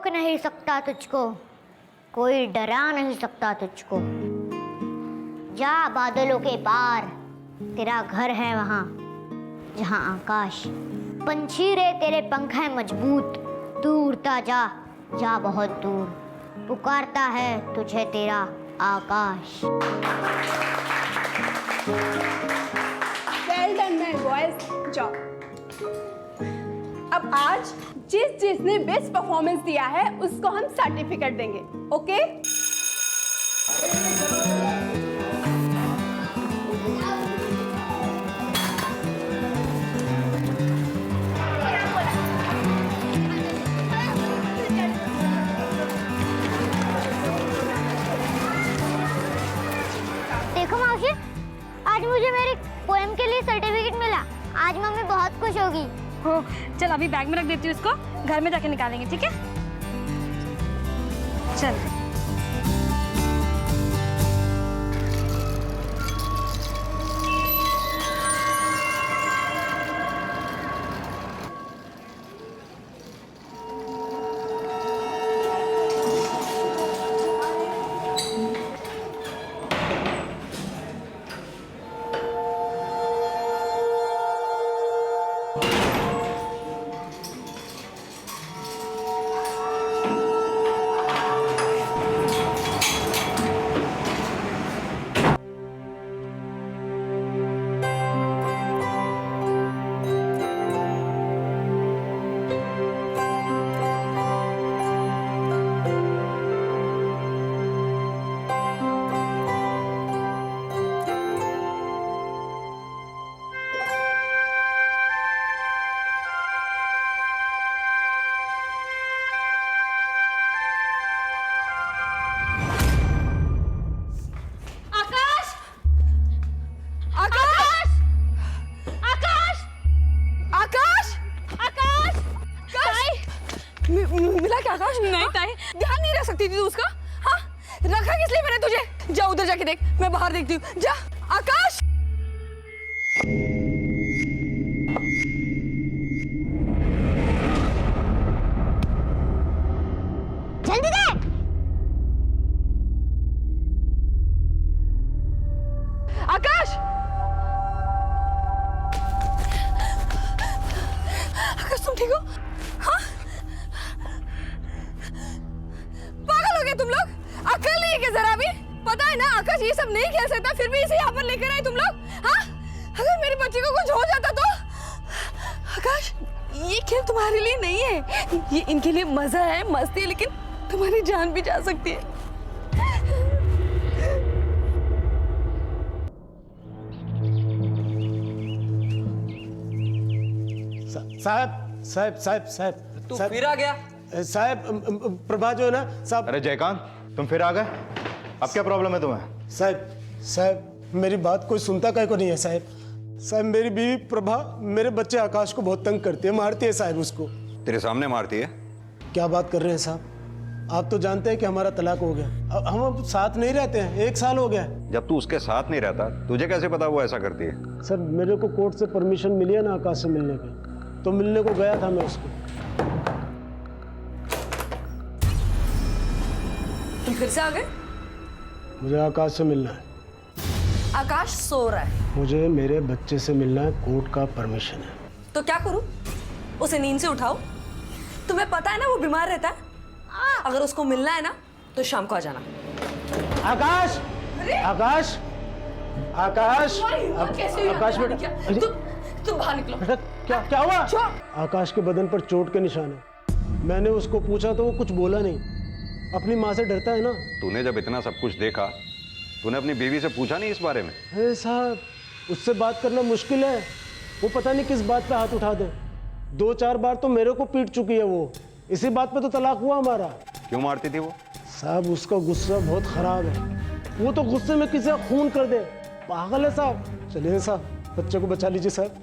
रोक नहीं सकता तुझको, कोई डरा नहीं सकता तुझको। जा बादलों के पार, तेरा घर है वहां जहां आकाश। पंछी रे तेरे पंख है मजबूत, तू उड़ता जा, जा बहुत दूर, पुकारता है तुझे तेरा आकाश। Well done my boys, job. अब आज जिसने बेस्ट परफॉर्मेंस दिया है उसको हम सर्टिफिकेट देंगे, ओके? देखो मौसी, आज मुझे मेरी पोएम के लिए सर्टिफिकेट मिला। आज मम्मी बहुत खुश होगी। हो, चल अभी बैग में रख देती हूँ इसको, घर में जाके निकालेंगे, ठीक है? चल। मिला क्या आकाश? नहीं ताई, ध्यान नहीं रख सकती थी तू उसका? हाँ, रखा किस लिए मैंने तुझे? जा उधर जाके देख, मैं बाहर देखती हूँ। जा आकाश। जल्दी दे। आकाश, आकाश तुम ठीक हो? हाँ, पागल हो गए तुम लोग? अकल नहीं है क्या जरा भी? पता है ना आकाश ये सब नहीं खेल सकता, फिर भी इसे यहाँ पर लेकर आए तुम लोग। हाँ, अगर मेरे बच्चे को कुछ हो जाता तो? आकाश, ये खेल तुम्हारे लिए नहीं है, ये इनके लिए मजा है, मस्ती है, लेकिन तुम्हारी जान भी जा सकती है। साहब साहब साहब साहब तू फिर आ गया? साहब प्रभा जो है ना साहब। अरे जयकांत, तुम फिर आ गए? अब क्या प्रॉब्लम है तुम्हें? साहब मेरी बात कोई सुनता काहे को नहीं है साहब। साहब मेरी बीवी प्रभा मेरे बच्चे आकाश को बहुत तंग करती है, मारती है साहब उसको। तेरे सामने मारती है? क्या बात कर रहे हैं साहब? आप तो जानते हैं कि हमारा तलाक हो गया, हम अब साथ नहीं रहते हैं, 1 साल हो गया। जब तू उसके साथ नहीं रहता, तुझे कैसे पता वो ऐसा करती है? सर मेरे को कोर्ट से परमिशन मिली है ना आकाश से मिलने की, तो मिलने को गया था मैं उसको। तुम फिर से आ गए? मुझे आकाश से मिलना है। आकाश सो रहा है। मुझे मेरे बच्चे से मिलना है, कोर्ट का परमिशन है। तो क्या करूं? उसे नींद से उठाओ? तुम्हें पता है ना वो बीमार रहता है। अगर उसको मिलना है ना तो शाम को आ जाना। आकाश, आकाश, आकाश, आकाश बेटा, तुम बाहर निकलो। बेटा क्या क्या हुआ? आकाश के बदन पर चोट के निशान है। मैंने उसको पूछा तो वो कुछ बोला नहीं, अपनी माँ से डरता है ना। तूने जब इतना सब कुछ देखा, तूने अपनी बीवी से पूछा नहीं इस बारे में? अरे साहब उससे बात करना मुश्किल है, वो पता नहीं किस बात पे हाथ उठा दे। 2-4 बार तो मेरे को पीट चुकी है वो, इसी बात पे तो तलाक हुआ हमारा। क्यों मारती थी वो? साहब उसका गुस्सा बहुत खराब है, वो तो गुस्से में किसी का खून कर दे, पागल है साहब। चलिए साहब, बच्चे को बचा लीजिए साहब।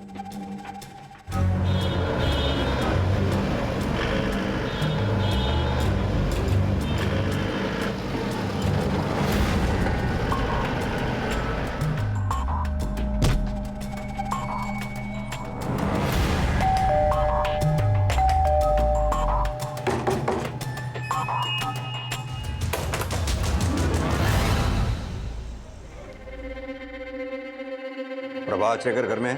प्रभा आचरेकर घर में है?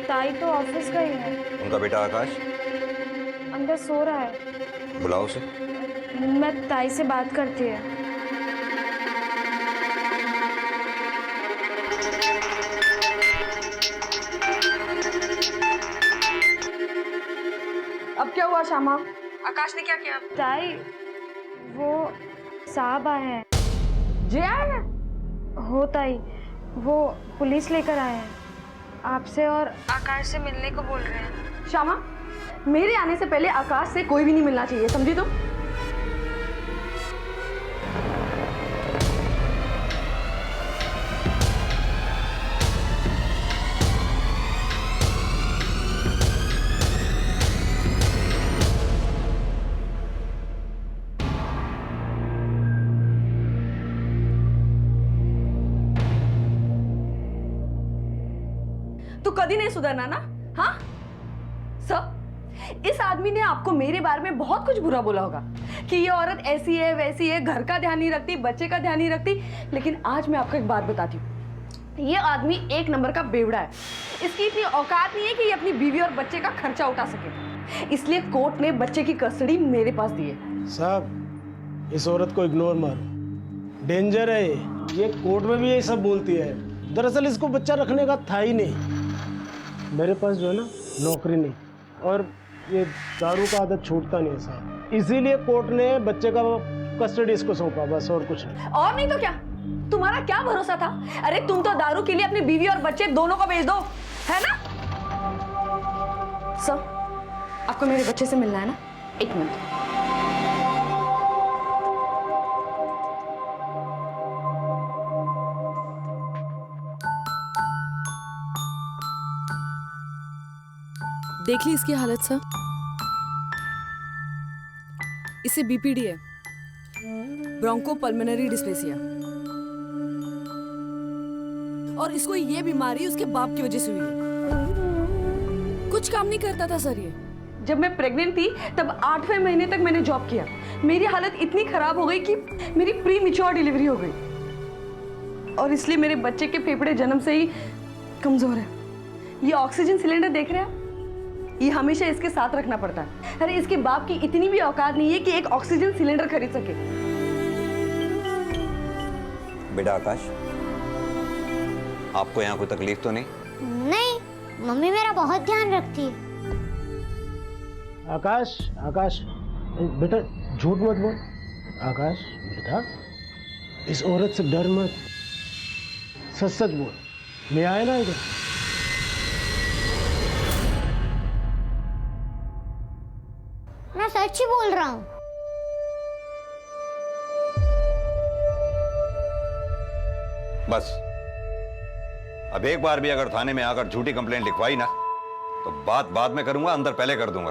ताई तो ऑफिस गई है, उनका बेटा आकाश अंदर सो रहा है। बुलाओ उसे। मैं ताई से बात करती है। अब क्या हुआ श्यामा? आकाश ने क्या किया? ताई, वो साहब आए हैं। जे आए हैं? हो ताई, वो पुलिस लेकर आए हैं, आपसे और आकाश से मिलने को बोल रहे हैं। श्यामा, मेरे आने से पहले आकाश से कोई भी नहीं मिलना चाहिए, समझी तुम? तो कभी नहीं सुधरना ना? हाँ सर, इस आदमी ने आपको मेरे बारे में बहुत कुछ बुरा बोला होगा कि ये औरत ऐसी है वैसी है, घर का ध्यान नहीं रखती, बच्चे का ध्यान नहीं रखती। लेकिन आज मैं आपको एक बात बताती हूँ, ये आदमी एक नंबर का बेवड़ा है। इसकी इतनी औकात नहीं है कि ये अपनी बीवी और बच्चे का खर्चा उठा सके, इसलिए कोर्ट ने बच्चे की कस्टडी मेरे पास दी है। साहब, इस औरत को इग्नोर मारो, डेंजर है ये कोर्ट में भी यही सब बोलती है। दरअसल इसको बच्चा रखने का था ही नहीं। मेरे पास जो है ना नौकरी नहीं, और ये दारू का आदत छूटता नहीं है साहब, इसीलिए कोर्ट ने बच्चे का कस्टडी इसको सौंपा, बस और कुछ नहीं। और नहीं तो क्या, तुम्हारा क्या भरोसा था? अरे तुम तो दारू के लिए अपनी बीवी और बच्चे दोनों को भेज दो, है ना? सर, आपको मेरे बच्चे से मिलना है ना? एक मिनट। देख ली इसकी हालत सर, इसे बीपीडी है, ब्रोंको पल्मोनरी डिस्पेसिया, और इसको ये बीमारी उसके बाप की वजह से हुई है। कुछ काम नहीं करता था सर ये। जब मैं प्रेग्नेंट थी तब 8वें महीने तक मैंने जॉब किया। मेरी हालत इतनी खराब हो गई कि मेरी प्री मैच्योर डिलीवरी हो गई, और इसलिए मेरे बच्चे के फेफड़े जन्म से ही कमजोर है। ये ऑक्सीजन सिलेंडर देख रहे हैं आप? ये हमेशा इसके साथ रखना पड़ता है। अरे इसके बाप की इतनी भी औकात नहीं है कि एक ऑक्सीजन सिलेंडर खरीद सके। बेटा आकाश, आपको यहाँ कोई तकलीफ तो नहीं? नहीं, मम्मी मेरा बहुत ध्यान रखती है। आकाश, आकाश बेटा झूठ मत बोल। आकाश बेटा, इस औरत से डर मत, सच सच बोल। मैं आए ना इधर। मैं सच ही बोल रहा हूँ। बस अब एक बार भी अगर थाने में आकर झूठी कंप्लेंट लिखवाई ना, तो बात बाद में करूंगा, अंदर पहले कर दूंगा।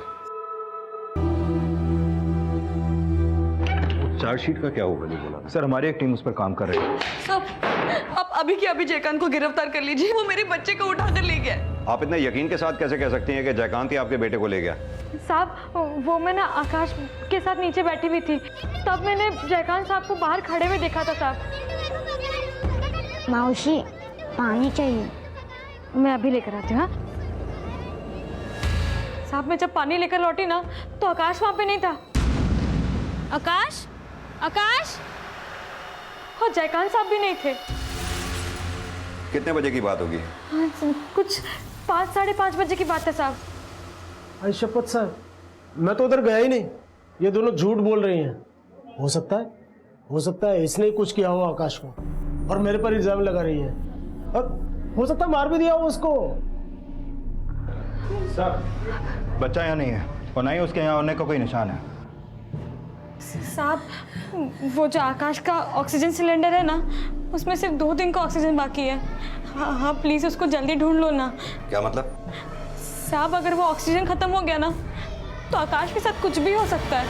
चार्जशीट का क्या होगा? नहीं बोला सर, हमारी एक टीम उस पर काम कर रही है। सब आप अभी के अभी जयकांत को गिरफ्तार कर लीजिए, वो मेरे बच्चे को उठाकर ले गया। आप इतने यकीन के साथ कैसे कह सकती हैं कि जयकांत ही आपके बेटे को ले गया? साहब, वो मैं ना आकाश के साथ नीचे बैठी हुई थी, तब मैंने जयकांत साहब को बाहर खड़े हुए देखा था। साहब, मौसी पानी चाहिए। मैं अभी लेकर आती हूँ। हाँ साहब, मैं जब पानी लेकर लौटी ना तो आकाश वहां पे नहीं था। आकाश, आकाश, और जयकांत साहब भी नहीं थे। कितने बजे की बात होगी? हाँ, कुछ 5 साढ़े 5 बजे की बात है साहब। अरे शपथ साहब, मैं तो उधर गया ही नहीं। ये दोनों झूठ बोल रही हैं। हो सकता है इसने ही कुछ किया हो आकाश को, और मेरे पर इल्जाम लगा रही है, और हो सकता है मार भी दिया हो उसको। सर, बच्चा यहाँ नहीं है, और ना ही उसके यहाँ होने का कोई निशान है। साहब, वो जो आकाश का ऑक्सीजन सिलेंडर है ना, उसमें सिर्फ 2 दिन का ऑक्सीजन बाकी है। हाँ प्लीज़ उसको जल्दी ढूंढ लो ना। क्या मतलब? साहब, अगर वो ऑक्सीजन खत्म हो गया ना तो आकाश के साथ कुछ भी हो सकता है।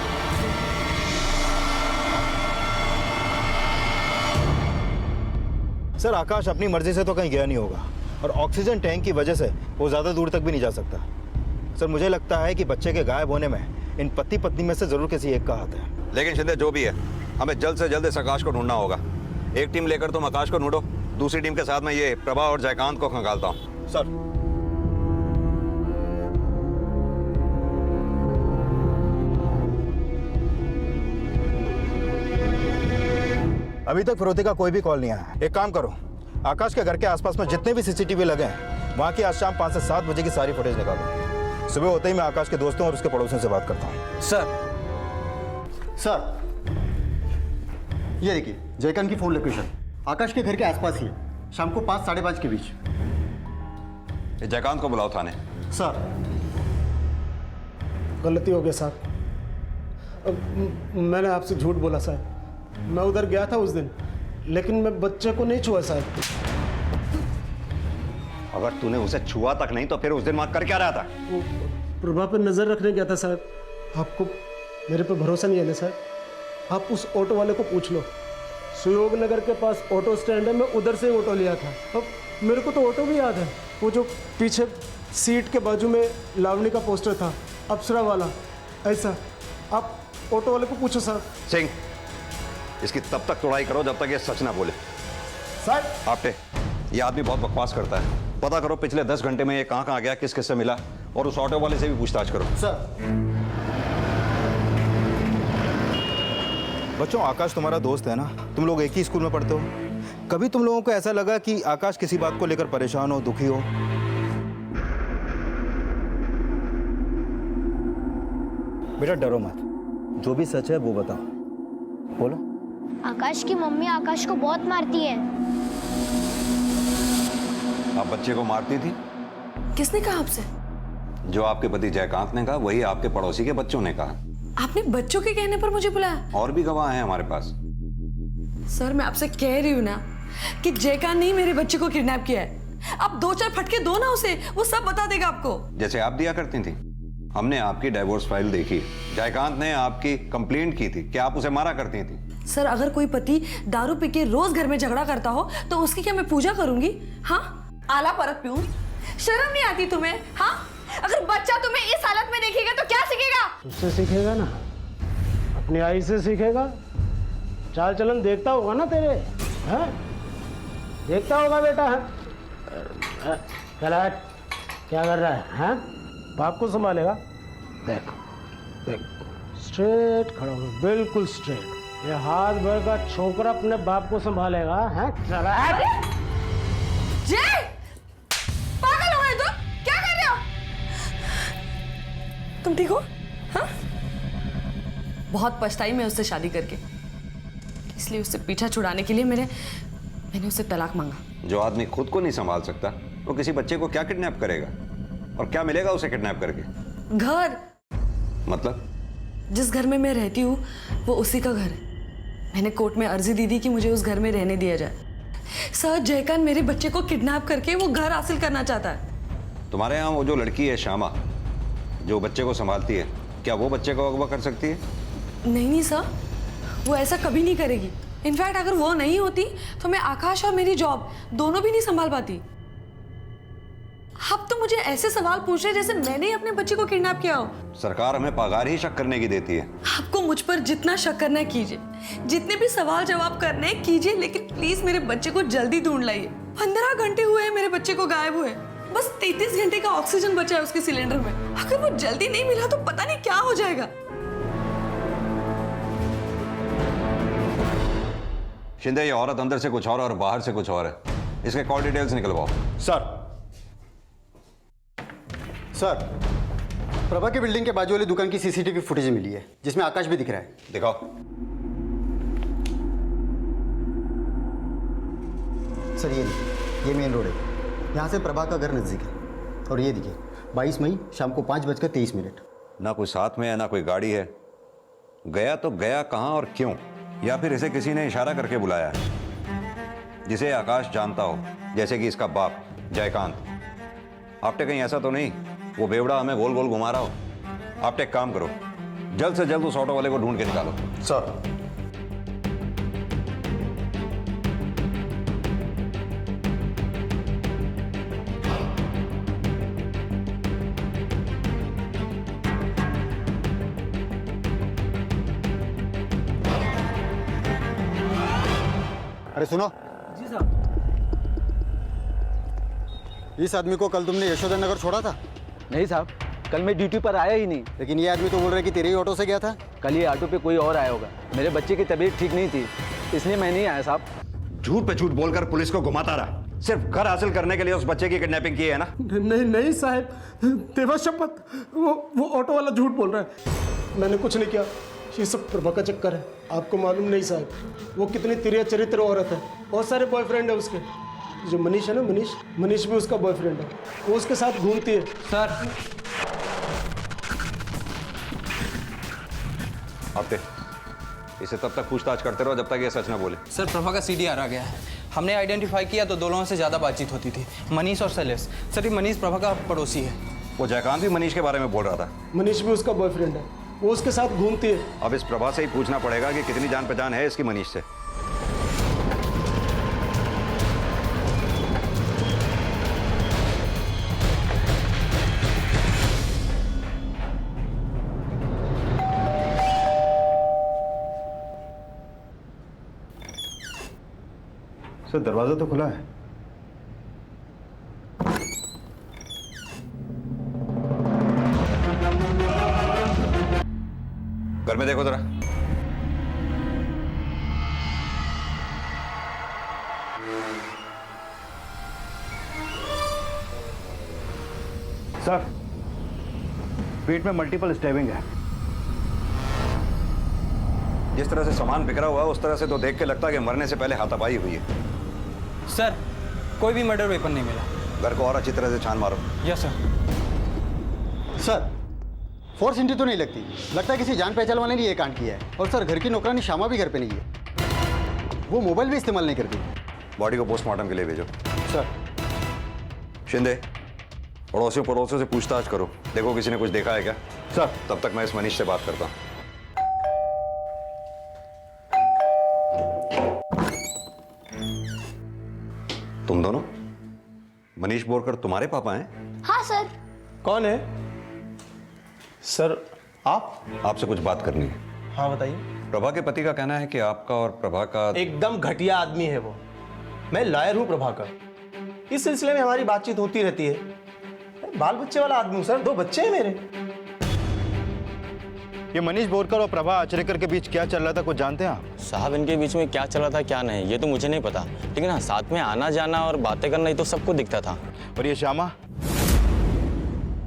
सर, आकाश अपनी मर्जी से तो कहीं गया नहीं होगा, और ऑक्सीजन टैंक की वजह से वो ज़्यादा दूर तक भी नहीं जा सकता। सर, मुझे लगता है कि बच्चे के गायब होने में इन पति पत्नी में से जरूर किसी एक का हाथ है। लेकिन शिंदे, जो भी है, हमें जल्द से जल्द इस आकाश को ढूंढना होगा। एक टीम लेकर तुम आकाश को ढूंढो, दूसरी टीम के साथ में ये प्रभा और जयकांत को खंगालता हूँ। सर। अभी तक फिरौती का कोई भी कॉल नहीं आया। एक काम करो, आकाश के घर के आसपास में जितने भी सीसीटीवी लगे हैं वहाँ की आज शाम 5 से 7 बजे की सारी फुटेज निकालो। सुबह होते ही मैं आकाश के दोस्तों और उसके पड़ोसियों से बात करता हूँ। सर ये देखिए जयकांत की फोन लोकेशन आकाश के घर के आसपास ही है, शाम को 5 साढ़े 5 के बीच। ये जयकांत को बुलाओ थाने। सर गलती हो गया साहब, मैंने आपसे झूठ बोला साहब। मैं उधर गया था उस दिन, लेकिन मैं बच्चे को नहीं छुआ साहब। अगर तूने उसे छुआ तक नहीं तो फिर उस दिन वहां कर क्या रहा था? वो प्रभा पर नजर रखने गया था साहब। आपको मेरे पे भरोसा नहीं है ना साहब? आप उस ऑटो वाले को पूछ लो। सुयोग नगर के पास ऑटो स्टैंड है, मैं उधर से ही ऑटो लिया था। अब मेरे को तो ऑटो भी याद है, वो जो पीछे सीट के बाजू में लावणी का पोस्टर था, अप्सरा वाला, ऐसा। आप ऑटो वाले को पूछो साहब। सिंह, इसकी तब तक तोड़ाई करो जब तक ये सच ना बोले। साहब आपटे, ये आदमी बहुत बकवास करता है। पता करो पिछले 10 घंटे में ये कहाँ गया, किस किस से मिला, और उस ऑटो वाले से भी पूछताछ करो। सर बच्चों, आकाश तुम्हारा दोस्त है ना, तुम लोग एक ही स्कूल में पढ़ते हो। कभी तुम लोगों को ऐसा लगा कि आकाश किसी बात को लेकर परेशान हो, दुखी हो? बेटा डरो मत, जो भी सच है वो बताओ, बोलो। आकाश की मम्मी आकाश को बहुत मारती है। आप बच्चे को मारती थी? किसने कहा आपसे? जो आपके पति जयकांत ने कहा, वही आपके पड़ोसी के बच्चों ने कहा। आपने बच्चों के कहने पर मुझे बुलाया? और भी गवाह हैं हमारे पास। सर मैं आपसे कह रही हूँ ना कि जयकांत ने ही मेरे बच्चे को किडनैप किया है। आप 2-4 फटके दो ना उसे, वो सब बता देगा आपको। जैसे आप दिया करती थी। हमने आपकी डाइवोर्स फाइल देखी, जयकांत ने आपकी कंप्लेंट की थी कि आप उसे मारा करती थी। सर अगर कोई पति दारू पी के रोज घर में झगड़ा करता हो तो उसकी क्या मैं पूजा करूंगी? हाँ, आला परत पीऊं? शर्म नहीं आती तुम्हें? हाँ, अगर बच्चा तुम्हें इस हालत में देखेगा तो क्या सीखेगा? उससे सीखेगा ना, अपनी आई से सीखेगा। चाल चलन देखता होगा ना तेरे, हैं? देखता होगा बेटा। है चला, क्या कर रहा है? हैं? बाप को संभालेगा। देख देख, स्ट्रेट खड़ा हो, बिल्कुल स्ट्रेट। ये हाथ भर का छोकरा अपने बाप को संभालेगा। हैं? चला। जय, पागल हो गए तुम? क्या कर रहे हो? तुम ठीक हो? हाँ? बहुत पछताई मैं उससे शादी करके, इसलिए उससे पीछा छुड़ाने के लिए मैंने उससे तलाक मांगा। जो आदमी खुद को नहीं संभाल सकता वो किसी बच्चे को क्या किडनैप करेगा? और क्या मिलेगा उसे किडनैप करके? घर। मतलब? जिस घर में मैं रहती हूँ वो उसी का घर है। मैंने कोर्ट में अर्जी दी थी कि मुझे उस घर में रहने दिया जाए। सर जयकांत मेरे बच्चे को किडनैप करके वो घर हासिल करना चाहता है। तुम्हारे यहाँ वो जो लड़की है श्यामा, जो बच्चे को संभालती है, क्या वो बच्चे को अगवा कर सकती है? नहीं सर, वो ऐसा कभी नहीं करेगी। इनफैक्ट अगर वो नहीं होती तो मैं आकाश और मेरी जॉब दोनों भी नहीं संभाल पाती। अब तो मुझे ऐसे सवाल पूछ रहे जैसे मैंने ही अपने बच्चे को किडनैप किया हो। सरकार हमें पगार ही शक करने की देती है। आपको मुझ पर जितना शक करना है कीजिए, जितने भी सवाल जवाब करने हैं कीजिए, लेकिन प्लीज मेरे बच्चे को जल्दी ढूंढ लाइए। 15 घंटे हुए हैं मेरे बच्चे को गायब हुए, बस 33 घंटे का ऑक्सीजन बचा है उसके सिलेंडर में। अगर वो जल्दी नहीं मिला तो पता नहीं क्या हो जाएगा। शिंदे, ये औरत अंदर से कुछ और बाहर से कुछ और है। इसके कॉल डिटेल्स निकलवाओ। सर प्रभा की बिल्डिंग के बाजू वाली दुकान की सीसीटीवी फुटेज मिली है, जिसमें आकाश भी दिख रहा है। दिखाओ। सर ये देखिए, ये मेन रोड है, यहाँ से प्रभा का घर नज़दीक है। और ये देखिए 22 मई शाम को 5:23। ना कोई साथ में है ना कोई गाड़ी है। गया तो गया कहाँ और क्यों? या फिर इसे किसी ने इशारा करके बुलाया है, जिसे आकाश जानता हो, जैसे कि इसका बाप जयकांत। आपटे कहीं ऐसा तो नहीं वो बेवड़ा हमें गोल गोल घुमा रहा हो? आपटे एक काम करो, जल्द से जल्द उस ऑटो वाले को ढूंढ के निकालो। सर अरे सुनो। जी साहब। इस आदमी को कल तुमने यशोदा नगर छोड़ा था? नहीं साहब, कल मैं ड्यूटी पर आया ही नहीं। लेकिन ये आदमी तो बोल रहा है कि तेरे ही ऑटो से गया था। कल ये ऑटो पे कोई और आया होगा। मेरे बच्चे की तबीयत ठीक नहीं थी, इसलिए मैं नहीं आया साहब। झूठ पे झूठ बोलकर पुलिस को घुमाता रहा, सिर्फ घर हासिल करने के लिए उस बच्चे की किडनैपिंग की है ना? नहीं नहीं साहब, देवा शपथ, वो ऑटो वाला झूठ बोल रहा है। मैंने कुछ नहीं किया, ये सब प्रभा का चक्कर है। आपको मालूम नहीं साहब, वो कितनी तिरिया चरित्र औरत है। बहुत सारे बॉयफ्रेंड है उसके। जो मनीष है ना, मनीष भी उसका बॉयफ्रेंड है। वो उसके साथ घूमती है। सर आपके इसे तब तक पूछताछ करते रहो जब तक ये सच ना बोले। सर प्रभा का सीडीआर आ गया है। हमने आइडेंटिफाई किया तो दो लोगों से ज़्यादा बातचीत होती थी, मनीष और शैलेश। सर ये मनीष प्रभा का पड़ोसी है। वो जयकांत भी मनीष के बारे में बोल रहा था। मनीष भी उसका बॉयफ्रेंड है, वो उसके साथ घूमती है। अब इस प्रभा से ही पूछना पड़ेगा कि कितनी जान पहचान है इसकी मनीष से। सर दरवाजा तो खुला है। घर में देखो जरा। सर पेट में मल्टीपल स्टैबिंग है। जिस तरह से सामान बिखरा हुआ है उस तरह से तो देख के लगता है कि मरने से पहले हाथापाई हुई है। सर कोई भी मर्डर वेपन नहीं मिला। घर को और अच्छी तरह से छान मारो। Yes sir. Sir force entry तो नहीं लगती, लगता है किसी जान पहचान वाले ने ये कांड किया है। और सर घर की नौकरानी श्यामा भी घर पे नहीं है, वो मोबाइल भी इस्तेमाल नहीं करती। बॉडी को पोस्टमार्टम के लिए भेजो। सर शिंदे, पड़ोसियों से पूछताछ करो, देखो किसी ने कुछ देखा है क्या। सर तब तक मैं इस मनीष से बात करता हूँ। तुम दोनों, मनीष बोरकर तुम्हारे पापा हैं? हाँ सर। कौन है सर? आप? आपसे कुछ बात करनी है। हाँ बताइए। प्रभा के पति का कहना है कि आपका और प्रभा का एकदम घटिया आदमी है वो। मैं लॉयर हूँ प्रभाकर, इस सिलसिले में हमारी बातचीत होती रहती है। मैं बाल बच्चे वाला आदमी हूँ सर, 2 बच्चे हैं मेरे। ये मनीष बोरकर और प्रभा आचरेकर के बीच क्या चल रहा था, कुछ जानते हैं आप? साहब इनके बीच में क्या चला था क्या नहीं ये तो मुझे नहीं पता, लेकिन हाँ साथ में आना जाना और बातें करना ये तो सबको दिखता था। और ये श्यामा,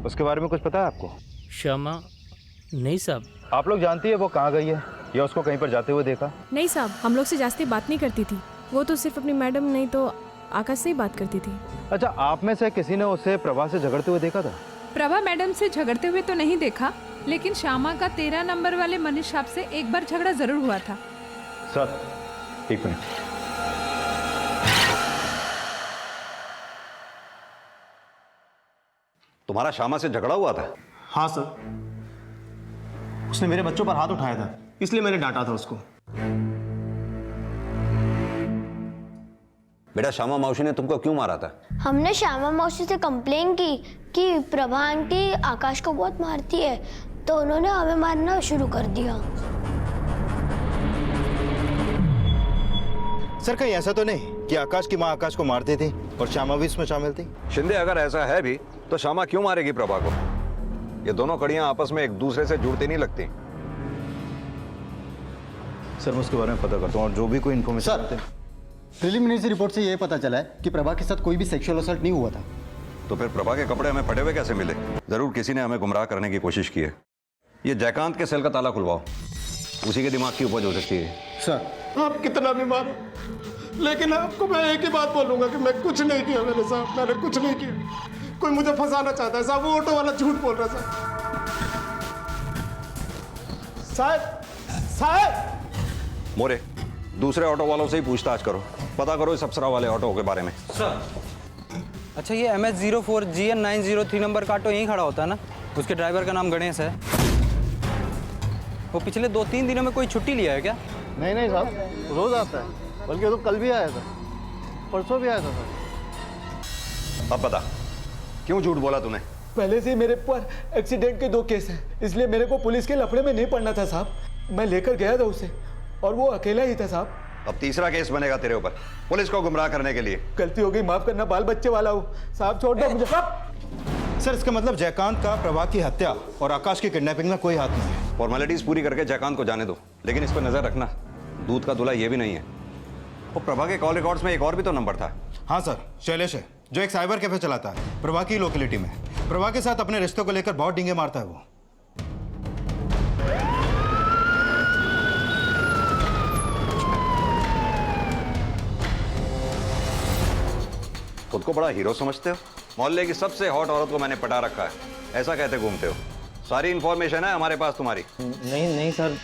उसके बारे में कुछ पता है आपको? श्यामा? नहीं साहब। आप लोग जानती है वो कहाँ गई है या उसको कहीं पर जाते हुए देखा? नहीं साहब, हम लोग से जास्ती बात नहीं करती थी। वो तो सिर्फ अपनी मैडम नहीं तो आकाश से ही बात करती थी। अच्छा, आप में से किसी ने उसे प्रभा से झगड़ते हुए देखा था? प्रभा मैडम से झगड़ते हुए तो नहीं देखा, लेकिन श्यामा का 13 नंबर वाले मनीष साहब से एक बार झगड़ा जरूर हुआ था। सर एक मिनट। तुम्हारा श्यामा से झगड़ा हुआ था? हाँ सर, उसने मेरे बच्चों पर हाथ उठाया था, इसलिए मैंने डांटा था उसको। बेटा, श्यामा मौसी ने तुमको क्यों मारा था? हमने श्यामा मौसी से कंप्लेन की कि प्रभा आंटी आकाश को बहुत मारती है, तो उन्होंने हमें मारना शुरू कर दिया। सर कहीं ऐसा तो नहीं कि आकाश की माँ आकाश को मारती थी और श्यामा भी इसमें शामिल थी? शिंदे, अगर ऐसा है भी तो श्यामा क्यों मारेगी प्रभा को? ये दोनों कड़ियां आपस में एक दूसरे से जुड़ती नहीं लगती। सर मैं उसके बारे में पता करता हूँ और जो भी कोई इन्फॉर्मेशन सर प्रिलिमिनरी रिपोर्ट से ये पता चला है कि प्रभा के साथ कोई भी सेक्सुअल असल्ट नहीं हुआ था। तो फिर प्रभा के कपड़े हमें फटे हुए कैसे मिले? जरूर किसी ने हमें गुमराह करने की कोशिश की है। ये जयकांत के सेल का ताला खुलवाओ, उसी के दिमाग की उपज हो सकती है। सर आप कितना भी मारो, लेकिन आपको मैं एक ही बात बोलूंगा कि मैं कुछ नहीं किया। मेरे साहब, मैंने कुछ नहीं किया। कोई मुझे फंसाना चाहता है साहब, वो ऑटो वाला झूठ बोल रहा साहब। साहब मोरे, दूसरे ऑटो वालों से ही पूछताछ करो, पता करो इस अप्सरा वाले ऑटो के बारे में। सर अच्छा, ये MS04 GN 903 नंबर का ऑटो यहीं खड़ा होता है ना? उसके ड्राइवर का नाम गणेश है। वो पिछले 2-3 दिनों में कोई छुट्टी लिया है क्या? नहीं साहब, रोज आता है, बल्कि तो कल भी आया था, परसों भी आया था सर। अब बता, क्यों झूठ बोला तूने? पहले से मेरे पर एक्सीडेंट के 2 केस हैं, इसलिए मेरे को पुलिस के लफड़े में नहीं पड़ना था साहब। मैं लेकर गया था उसे और वो अकेला ही था साहब। अब तीसरा केस बनेगा तेरे ऊपर, पुलिस को गुमराह करने के लिए। गलती हो गई, माफ करना, बाल बच्चे वाला हूँ साहब, छोड़ दो मुझे। सर इसका मतलब जयकांत का प्रभा की हत्या और आकाश की किडनैपिंग में कोई हाथ नहीं है। फॉर्मेलिटीज पूरी करके जयकांत को जाने दो, लेकिन इस पर नजर रखना, दूध का दूल्हा ये भी नहीं है। वो प्रभा के कॉल रिकॉर्ड्स में एक और भी तो नंबर था। हाँ सर, शैलेश है, जो एक साइबर कैफे चलाता है प्रभा की लोकेलिटी में। प्रभा के साथ अपने रिश्तों को लेकर बहुत डींगे मारता है वो। खुद को बड़ा हीरो समझते हो? मोहल्ले की सबसे हॉट औरत को मैंने पटा रखा है, ऐसा कहते घूमते हो। सारी इंफॉर्मेशन है हमारे पास तुम्हारी। नहीं सर,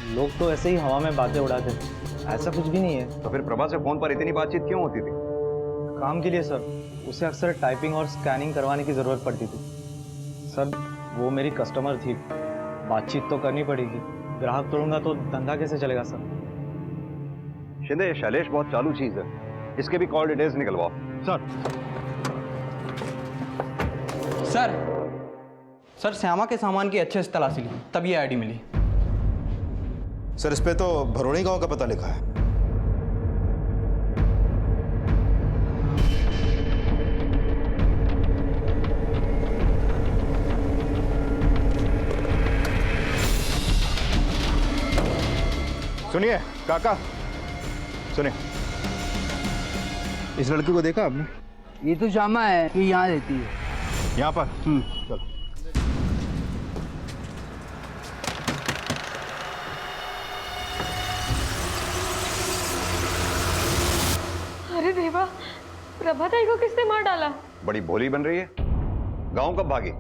लोग तो ऐसे ही हवा में बातें उड़ाते थे, ऐसा कुछ भी नहीं है। तो फिर प्रभा से फोन पर इतनी बातचीत क्यों होती थी? काम के लिए सर, उसे अक्सर टाइपिंग और स्कैनिंग करवाने की ज़रूरत पड़ती थी। सर वो मेरी कस्टमर थी, बातचीत तो करनी पड़ेगी, ग्राहक तोड़ूंगा तो धंधा कैसे चलेगा सर? शिंदे, शैलेश बहुत चालू चीज है, इसके भी कॉल डिटेल्स निकलवाओ। सर श्यामा के सामान की अच्छे से तलाशी ली, तब ये आईडी मिली। सर इस पे तो भरोड़ी गांव का पता लिखा है। सुनिए काका, सुनिए, इस लड़की को देखा आपने? ये तो श्यामा है, ये यहाँ रहती है। यहाँ पर? चलो। अरे देवा, प्रभा ताई को किसने मार डाला? बड़ी भोली बन रही है। गांव कब भागी?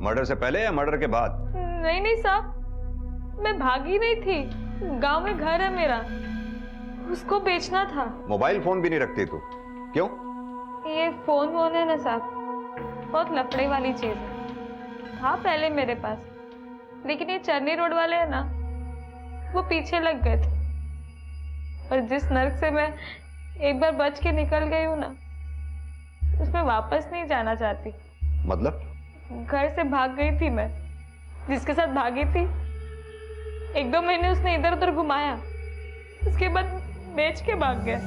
मर्डर से पहले या मर्डर के बाद? नहीं साहब, मैं भागी नहीं थी, गांव में घर है मेरा, उसको बेचना था। मोबाइल फोन भी नहीं रखती तू, क्यों? ये फोन वोन है ना साहब, बहुत लफड़े वाली चीज है। था पहले मेरे पास, लेकिन ये चरनी रोड वाले हैं ना, वो पीछे लग गए थे। और जिस नर्क से मैं एक बार बच के निकल गई हूँ ना, उसमें वापस नहीं जाना चाहती। मतलब? घर से भाग गई थी मैं, जिसके साथ भागी थी 1-2 महीने उसने इधर उधर घुमाया, उसके बाद बेच के भाग गया।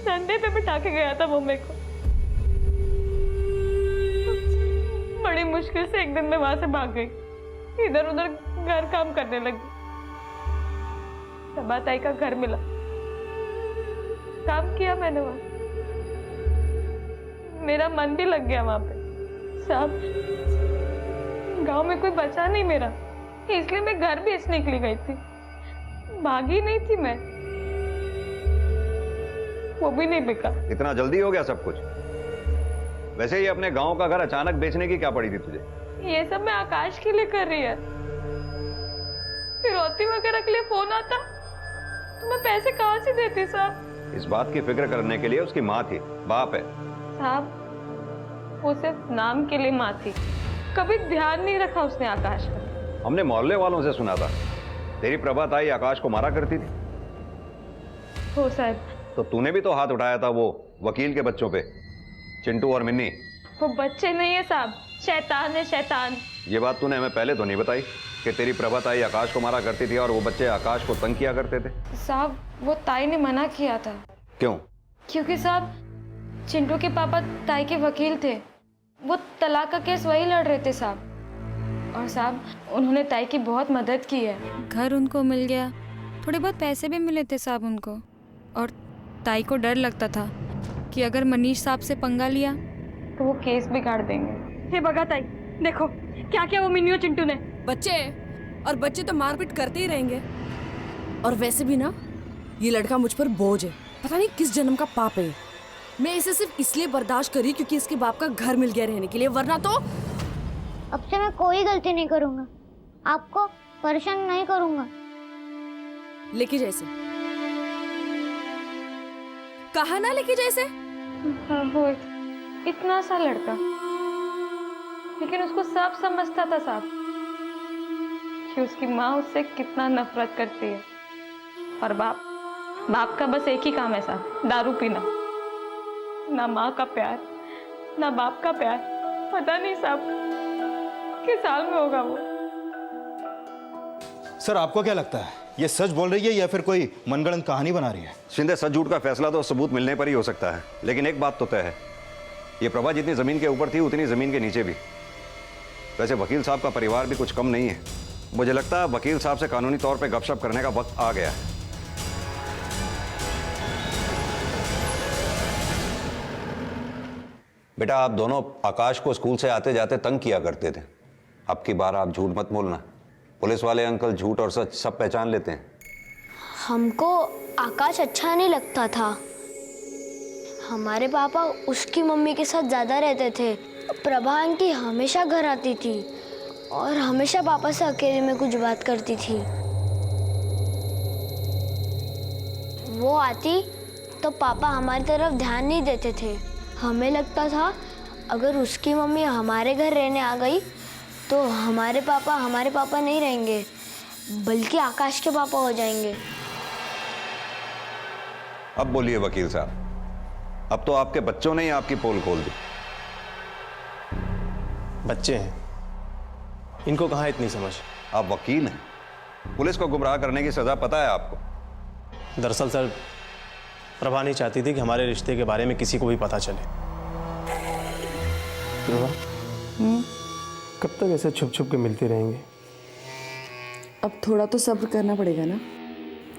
धंधे पे बिठा के गया था वो मेरे को। बड़ी मुश्किल से एक दिन में वहां से भाग गई, इधर उधर घर काम करने लगी। प्रभा ताई का घर मिला, काम किया मैंने वहां, मेरा मन भी लग गया वहां पे। साहब गांव में कोई बचा नहीं मेरा, इसलिए मैं घर बेचने के लिए गई थी, भागी नहीं थी मैं, वो भी नहीं बिका। इतना जल्दी हो गया सब कुछ? वैसे ही अपने गांव का घर अचानक बेचने की क्या पड़ी थी तुझे? ये सब मैं आकाश के लिए कर रही है, फिरौती वगैरह के लिए फोन आता तो मैं पैसे कहाँ से देती साहब? इस बात की फिक्र करने के लिए उसकी माँ थी, बाप है। साहब वो सिर्फ नाम के लिए माँ थी, कभी ध्यान नहीं रखा उसने आकाश का। हमने मोहल्ले वालों से सुना था तेरी प्रभा ताई आकाश को मारा करती थी। हो साहब। तो तूने भी तो हाथ उठाया था वो वकील के बच्चों पे, चिंटू और मिन्नी। वो बच्चे नहीं है साहब, शैतान है शैतान। ये बात तूने हमें पहले तो नहीं बताई कि तेरी प्रभा ताई आकाश को मारा करती थी और वो बच्चे आकाश को तंग किया करते थे। साहब वो ताई ने मना किया था। क्यों? क्योंकि साहब चिंटू के पापा ताई के वकील थे, वो तलाक का केस वही लड़ रहे थे साहब। और साहब उन्होंने ताई की बहुत मदद की है, घर उनको मिल गया, थोड़े बहुत पैसे भी मिले थे साहब उनको। और ताई को डर लगता था कि अगर मनीष साहब से पंगा लिया तो वो केस बिगाड़ देंगे। हे भगा ताई, देखो क्या क्या वो मिन्नी और चिंटू ने। बच्चे और बच्चे तो मारपीट करते ही रहेंगे, और वैसे भी ना ये लड़का मुझ पर बोझ है, पता नहीं किस जन्म का पाप है। मैं इसे सिर्फ इसलिए बर्दाश्त करी क्योंकि इसके बाप का घर मिल गया रहने के लिए, वरना तो अब से मैं कोई गलती नहीं करूंगा, आपको परेशान नहीं करूंगा। लेके जैसे कहा ना, लेके जैसे। हाँ, वो इतना सा लड़का, लेकिन उसको सब समझता था साहब कि उसकी माँ उससे कितना नफरत करती है। और बाप का बस एक ही काम है साहब, दारू पीना। ना माँ का प्यार ना बाप का प्यार। पता नहीं साहब किस साल में होगा वो। सर आपको क्या लगता है ये सच बोल रही है या फिर कोई मनगढ़ंत कहानी बना रही है? शिंदे, सच झूठ का फैसला तो सबूत मिलने पर ही हो सकता है, लेकिन एक बात तो तय है, ये प्रभा जितनी जमीन के ऊपर थी उतनी जमीन के नीचे भी। वैसे वकील साहब का परिवार भी कुछ कम नहीं है। मुझे लगता है वकील साहब से कानूनी तौर पे गपशप करने का वक्त आ गया है। बेटा, आप दोनों आकाश को स्कूल से आते जाते तंग किया करते थे। अब की बार आप झूठ मत बोलना। पुलिस वाले अंकल झूठ और सच सब पहचान लेते हैं। हमको आकाश अच्छा नहीं लगता था। हमारे पापा उसकी मम्मी के साथ ज़्यादा रहते थे। प्रभा आंटी हमेशा घर आती थी और हमेशा पापा से अकेले में कुछ बात करती थी। वो आती तो पापा हमारी तरफ ध्यान नहीं देते थे। हमें लगता था अगर उसकी मम्मी हमारे घर रहने आ गई तो हमारे पापा नहीं रहेंगे, बल्कि आकाश के पापा हो जाएंगे। अब बोलिए वकील साहब, अब तो आपके बच्चों ने ही आपकी पोल खोल दी। बच्चे हैं, इनको कहाँ इतनी समझ। आप वकील हैं, पुलिस को गुमराह करने की सजा पता है आपको। दरअसल सर, प्रभा नहीं चाहती थी कि हमारे रिश्ते के बारे में किसी को भी पता चले। प्रभा, कब तक ऐसे छुप छुप के मिलते रहेंगे? अब थोड़ा तो सब्र करना पड़ेगा ना।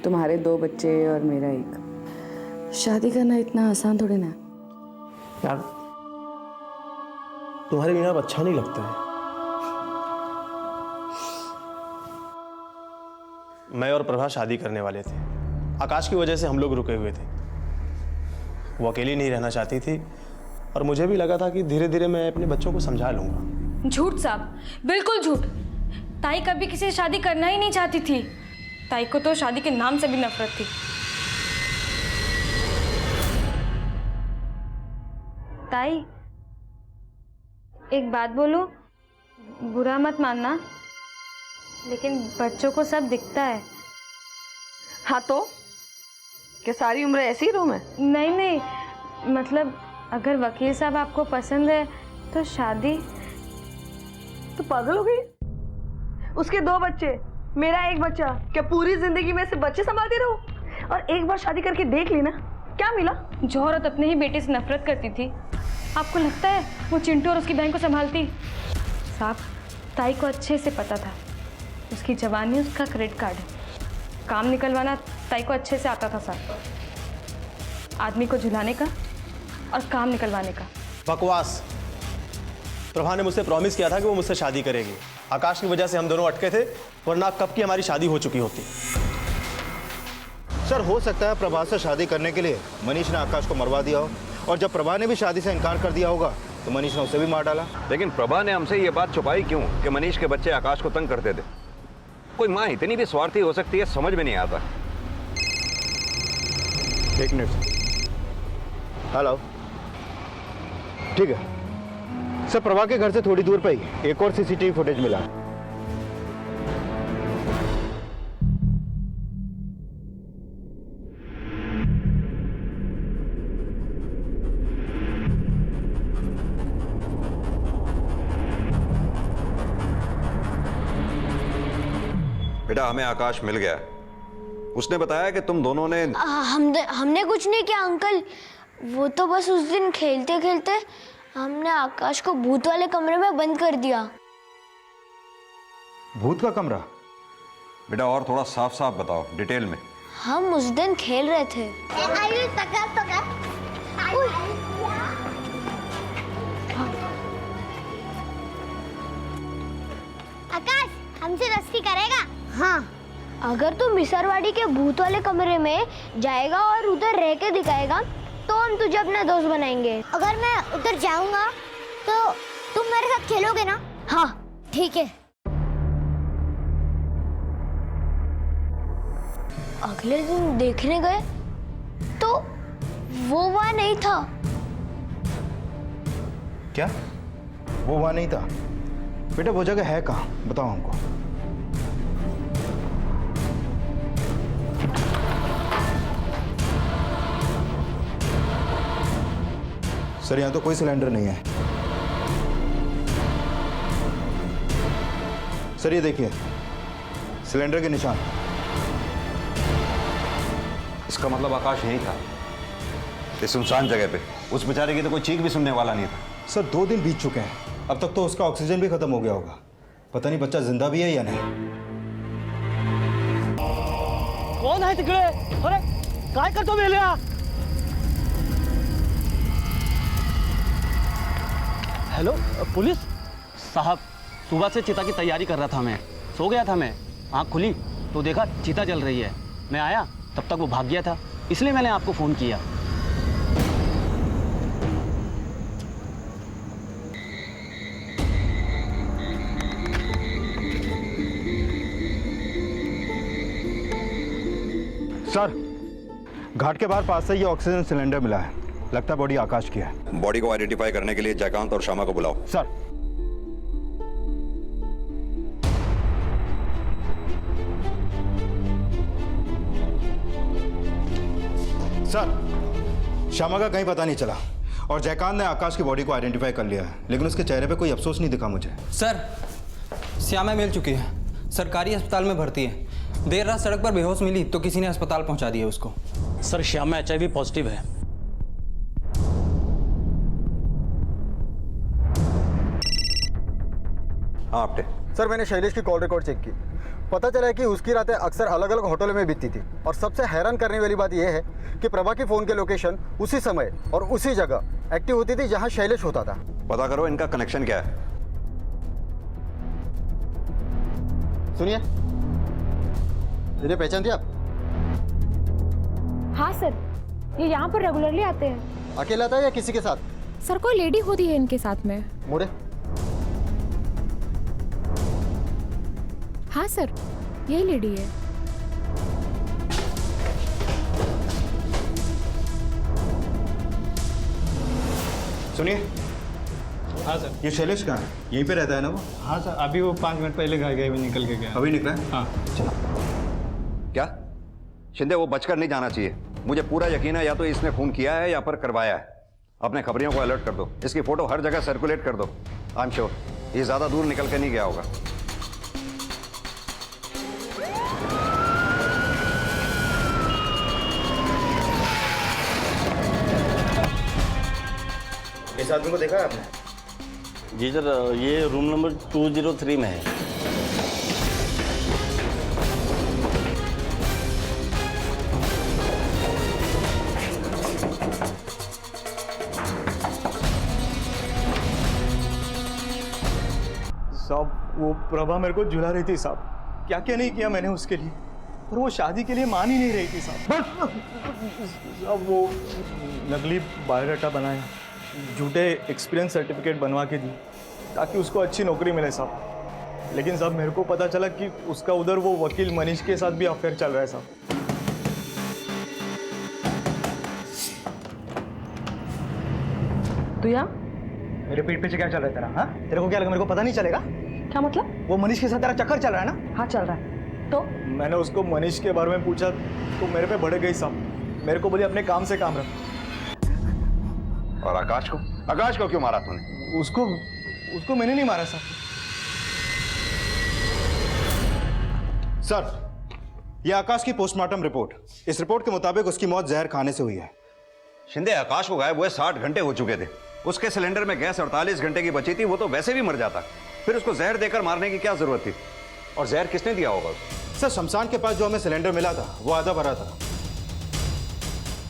तुम्हारे 2 बच्चे और मेरा 1। शादी करना इतना आसान थोड़ी ना। यार, तुम्हारे बिना अब अच्छा नहीं लगता है। मैं और प्रभा शादी करने वाले थे। आकाश की वजह से हम लोग रुके हुए थे। वो अकेली नहीं रहना चाहती थी और मुझे भी लगा था कि धीरे धीरे मैं अपने बच्चों को समझा लूंगा। झूठ साहब, बिल्कुल झूठ। ताई कभी किसी से शादी करना ही नहीं चाहती थी। ताई को तो शादी के नाम से भी नफरत थी। ताई, एक बात बोलूं, बुरा मत मानना, लेकिन बच्चों को सब दिखता है। हाँ तो क्या सारी उम्र ऐसी ही रहूं मैं? नहीं नहीं, मतलब अगर वकील साहब आपको पसंद है तो शादी। तो पागल हो गई? उसके 2 बच्चे, मेरा 1 बच्चा। क्या पूरी जिंदगी में से बच्चे संभालती रहूं? और एक बार शादी करके देख ली ना, क्या मिला? जो औरत अपने ही बेटे से नफरत करती थी, आपको लगता है वो चिंटू और उसकी बहन को संभालती? साहब, ताई को अच्छे से पता था उसकी जवानी उसका क्रेडिट कार्ड है। काम निकलवाना ताई को अच्छे से आता था साहब। आदमी को झुलाने का और काम निकलवाने का। बकवास। प्रभा ने मुझसे प्रॉमिस किया था कि वो मुझसे शादी करेगी। आकाश की वजह से हम दोनों अटके थे, वरना कब की हमारी शादी हो चुकी होती। सर, हो सकता है प्रभा से शादी करने के लिए मनीष ने आकाश को मरवा दिया हो, और जब प्रभा ने भी शादी से इनकार कर दिया होगा तो मनीष ने उसे भी मार डाला। लेकिन प्रभा ने हमसे ये बात छुपाई क्यों कि मनीष के बच्चे आकाश को तंग करते थे? कोई माँ इतनी भी स्वार्थी हो सकती है, समझ में नहीं आता। 1 मिनट। हेलो, ठीक है सर, प्रभा के घर से थोड़ी दूर पे ही एक और सीसीटीवी फुटेज मिला। बेटा, हमें आकाश मिल गया। उसने बताया कि तुम दोनों ने हमने कुछ नहीं किया अंकल। वो तो बस उस दिन खेलते खेलते हमने आकाश को भूत वाले कमरे में बंद कर दिया। भूत का कमरा? बेटा, और थोड़ा साफ साफ बताओ, डिटेल में। हम उस दिन खेल रहे थे। आकाश हमसे दोस्ती करेगा? हाँ, अगर तू मिसरवाड़ी के भूत वाले कमरे में जाएगा और उधर रह के दिखाएगा तो हम तुझे अपना दोस्त बनाएंगे। अगर मैं उधर जाऊंगा तो तुम मेरे साथ खेलोगे ना? हाँ ठीक है। अगले दिन देखने गए तो वो वहां नहीं था। क्या वो वहां नहीं था? बेटा, वो जगह है कहाँ, बताओ हमको। सर, यहाँ तो कोई सिलेंडर नहीं है। सर, ये देखिए सिलेंडर के निशान। इसका मतलब आकाश यहीं था, इस सुनसान जगह पे। उस बेचारे की तो कोई चीख भी सुनने वाला नहीं था। सर 2 दिन बीत चुके हैं, अब तक तो उसका ऑक्सीजन भी खत्म हो गया होगा। पता नहीं बच्चा जिंदा भी है या नहीं। कोण आहे तिकडे? अरे काय करतो मेल्या? हेलो पुलिस साहब, सुबह से चिता की तैयारी कर रहा था मैं, सो गया था मैं। आँख खुली तो देखा चिता जल रही है। मैं आया तब तक वो भाग गया था, इसलिए मैंने आपको फ़ोन किया। सर घाट के बाहर पास से ये ऑक्सीजन सिलेंडर मिला है, लगता है बॉडी आकाश की है। बॉडी को आइडेंटिफाई करने के लिए जयकांत और श्यामा को बुलाओ। सर सर श्यामा का कहीं पता नहीं चला और जयकांत ने आकाश की बॉडी को आइडेंटिफाई कर लिया है, लेकिन उसके चेहरे पे कोई अफसोस नहीं दिखा मुझे। सर श्यामा मिल चुकी है, सरकारी अस्पताल में भर्ती है। देर रात सड़क पर बेहोश मिली तो किसी ने अस्पताल पहुंचा दिया उसको। सर श्यामा HIV पॉजिटिव है। हाँ आपटे। सर मैंने शैलेश की कॉल रिकॉर्ड चेक की, पता चला है कि उसकी रातें अक्सर अलग अलग होटलों में बीतती थी। और सबसे हैरान करने वाली बात यह है कि प्रभा की फ़ोन के लोकेशन उसी समय और उसी जगह एक्टिव होती थी जहां शैलेश होता था। पता करो इनका कनेक्शन क्या है। सुनिए, इन्हें पहचानती आप? हाँ सर, ये यहाँ पर रेगुलरली आते हैं। अकेला था या किसी के साथ? सर कोई लेडी होती है इनके साथ में। मोड़े? हाँ सर, यही लेडी है। सुनिए। हाँ सर। ये शैलेश कहाँ है? यहीं पे रहता है ना वो? हाँ सर, अभी वो 5 मिनट पहले घर गए हुए निकल के गया। अभी निकला है? हाँ। चलो। क्या शिंदे, वो बचकर नहीं जाना चाहिए। मुझे पूरा यकीन है या तो इसने खून किया है या फिर करवाया है। अपने खबरियों को अलर्ट कर दो, इसकी फोटो हर जगह सर्कुलेट कर दो। आई एम श्योर ये ज्यादा दूर निकल के नहीं गया होगा। इस आदमी को देखा है आपने? जी सर, ये रूम नंबर 203 में है। साहब वो प्रभा मेरे को झुला रही थी साहब, क्या क्या नहीं किया मैंने उसके लिए, और वो शादी के लिए मान ही नहीं रही थी साहब। साहब वो नकली बायोडाटा बनाया, झूठे एक्सपीरियंस सर्टिफिकेट बनवा के दी ताकि उसको अच्छी नौकरी मिले साहब। लेकिन साहब मेरे को पता चला कि उसका उधर वो वकील मनीष के साथ भी अफेयर चल रहा है साहब। दुया, मेरे पीठ पीछे क्या चल रहा है तेरा? हाँ, तेरे को क्या लगा मेरे को पता नहीं चलेगा? क्या मतलब? वो मनीष के साथ तेरा चक्कर चल रहा है ना? हाँ चल रहा है। तो मैंने उसको मनीष के बारे में पूछा तो मेरे पे भड़क गई साहब। मेरे को बोली अपने काम से काम रख। और आकाश को क्यों मारा तूने? उसको मैंने नहीं मारा साहब। सर ये आकाश की पोस्टमार्टम रिपोर्ट, इस रिपोर्ट के मुताबिक उसकी मौत जहर खाने से हुई है। शिंदे, आकाश को गायब हुए 60 घंटे हो चुके थे। उसके सिलेंडर में गैस 48 घंटे की बची थी, वो तो वैसे भी मर जाता। फिर उसको जहर देकर मारने की क्या जरूरत थी? और जहर किसने दिया होगा? सर शमशान के पास जो हमें सिलेंडर मिला था वो आधा भरा था,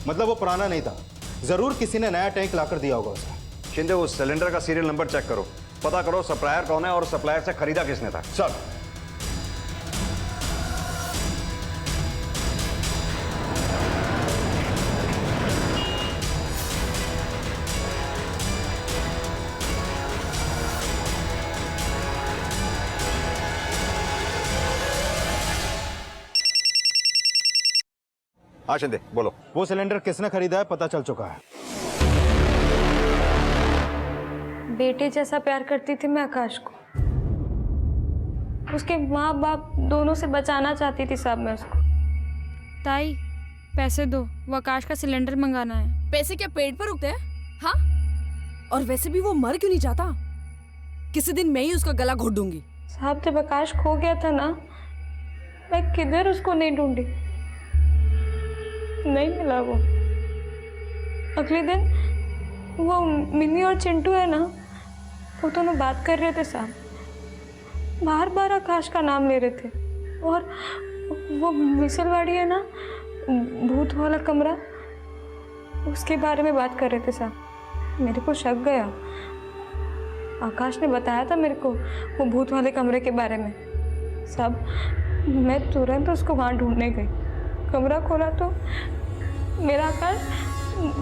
मतलब वो पुराना नहीं था। जरूर किसी ने नया टैंक लाकर दिया होगा उसे। शिंदे, उस सिलेंडर का सीरियल नंबर चेक करो, पता करो सप्लायर कौन है और सप्लायर से खरीदा किसने था। सर हाँ शिंदे बोलो। वो सिलेंडर किसने खरीदा है पता चल चुका है। बेटे जैसा प्यार करती थी मैं आकाश को। उसके माँ बाप दोनों से बचाना चाहती थी साहब मैं उसको। ताई पैसे दो, वो आकाश का सिलेंडर मंगाना है। पैसे क्या पेट पर रुकते हैं? हाँ, और वैसे भी वो मर क्यों नहीं जाता? किसी दिन मैं ही उसका गला घोट दूंगी। साहब जब आकाश खो गया था ना, मैं किधर उसको नहीं ढूंढी। नहीं मिला वो। अगले दिन वो मिनी और चिंटू है ना, वो दोनों बात कर रहे थे साहब, बार बार आकाश का नाम ले रहे थे। और वो मिसलवाड़ी है ना, भूत वाला कमरा, उसके बारे में बात कर रहे थे साहब। मेरे को शक गया, आकाश ने बताया था मेरे को वो भूत वाले कमरे के बारे में साहब। मैं तुरंत उसको वहाँ ढूंढने गई, कमरा खोला तो मेरा आकाश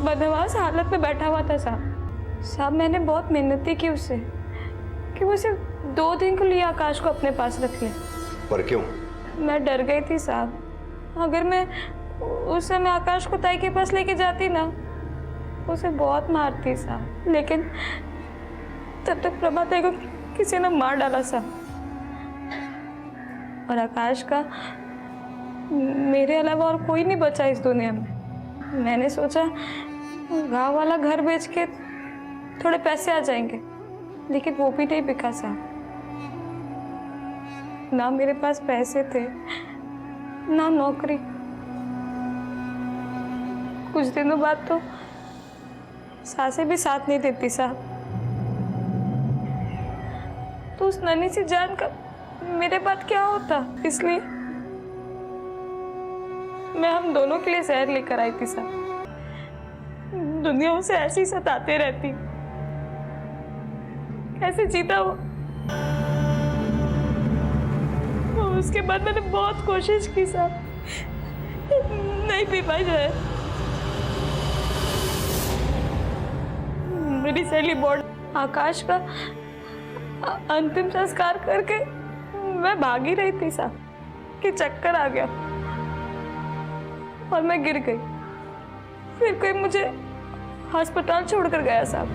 बदहवास हालत में बैठा हुआ था साहब। मैंने बहुत मेहनत की उससे कि वो सिर्फ 2 दिन के लिए आकाश को अपने पास रख ले। पर क्यों? मैं डर गई थी साहब, अगर मैं उस समय आकाश को ताई के पास लेके जाती ना, उसे बहुत मारती साहब। लेकिन तब तक प्रभा ताई को किसी ने मार डाला साहब। और आकाश का मेरे अलावा और कोई नहीं बचा इस दुनिया में। मैंने सोचा गांव वाला घर बेच के थोड़े पैसे आ जाएंगे, लेकिन वो भी नहीं बिका साहब। ना मेरे पास पैसे थे, ना नौकरी। कुछ दिनों बाद तो सासें भी साथ नहीं देती साहब। तो उस नन्ही सी जान का मेरे बाद क्या होता, इसलिए मैं हम दोनों के लिए जहर लेकर आई थी साहब। दुनिया उसे ऐसे ही सताते रहती, कैसे जीता वो। उसके बाद मैंने बहुत कोशिश की साहब, नहीं पी पाई जहर। मेरी सहेली बोर्ड आकाश का अंतिम संस्कार करके मैं भागी रही थी साहब कि चक्कर आ गया और मैं गिर गई। फिर कोई मुझे अस्पताल छोड़कर गया साहब।